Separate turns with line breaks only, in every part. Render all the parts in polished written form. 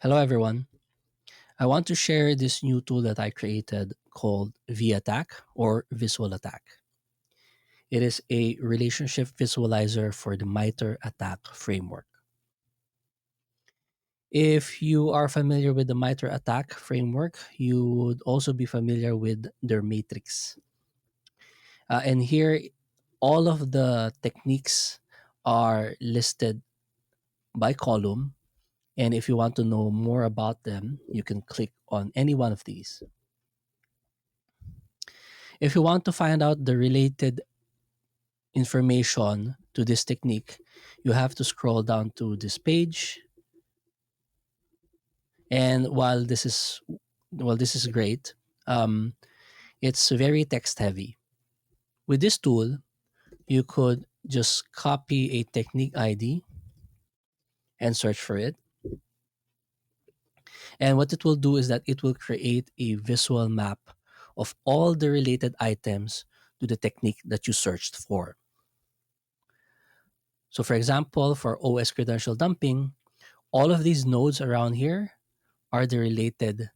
Hello, everyone. I want to share this new tool that I created called vATT&CK or Visual Attack. It is a relationship visualizer for the Mitre Attack framework. If you are familiar with the Mitre Attack framework, you would also be familiar with their matrix. And here, all of the techniques are listed by column. And if you want to know more about them, you can click on any one of these. If you want to find out the related information to this technique, you have to scroll down to this page. And while this is great, um, it's very text heavy. With this tool, you could just copy a technique ID and search for it. And what it will do is that it will create a visual map of all the related items to the technique that you searched for. So, for example, for OS credential dumping, all of these nodes around here are the related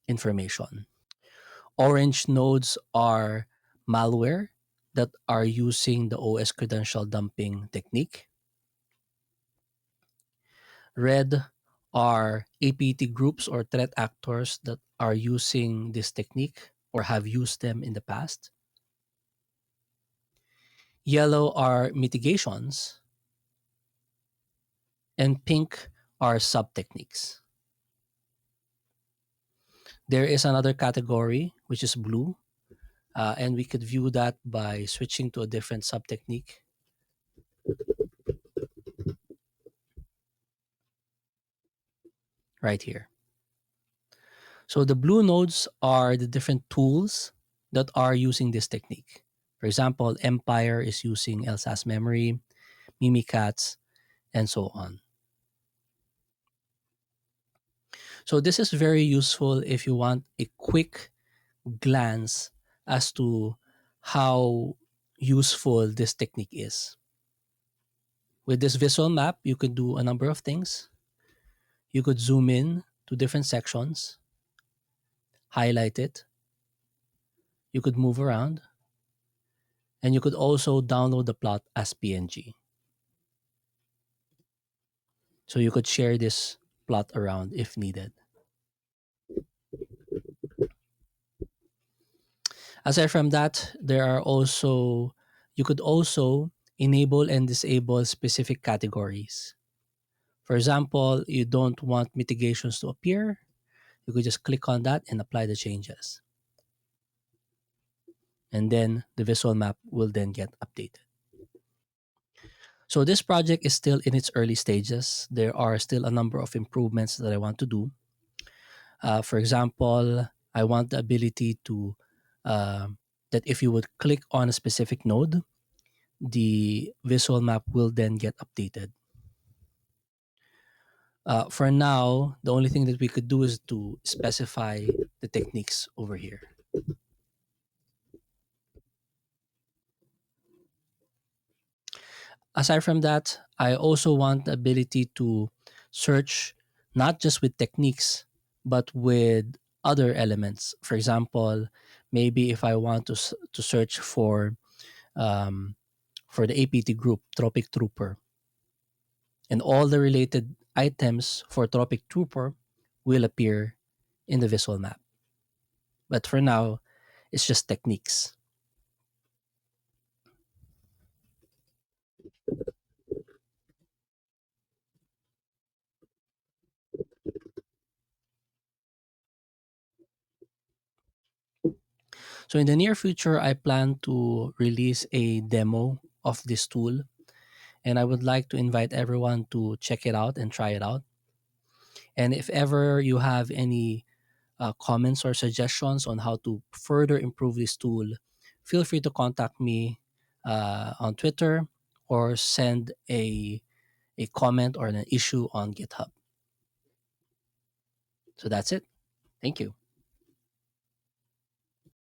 information. Orange nodes are malware that are using the OS credential dumping technique. Red are APT groups or threat actors that are using this technique or have used them in the past. Yellow are mitigations, and pink are sub techniques. There is another category, which is blue, and we could view that by switching to a different sub technique right here. So the blue nodes are the different tools that are using this technique. For example, Empire is using LSAS memory, Mimikatz, and so on. So this is very useful if you want a quick glance as to how useful this technique is. With this visual map, you could do a number of things. You could zoom in to different sections, highlight it. You could move around, and you could also download the plot as PNG. So you could share this plot around if needed. Aside from that, you could also enable and disable specific categories. For example, you don't want mitigations to appear, you could just click on that and apply the changes. And then the visual map will then get updated. So this project is still in its early stages. There are still a number of improvements that I want to do. For example, I want the ability to uh, that if you would click on a specific node, the visual map will then get updated. For now, the only thing that we could do is to specify the techniques over here. Aside from that, I also want the ability to search not just with techniques, but with other elements. For example, maybe if I want to search um, for the APT group, Tropic Trooper, and all the related items for Tropic Trooper will appear in the visual map. But for now, it's just techniques. So in the near future, I plan to release a demo of this tool, and I would like to invite everyone to check it out and try it out. And if ever you have any comments or suggestions on how to further improve this tool, feel free to contact me on Twitter or send a comment or an issue on GitHub. So that's it. Thank you.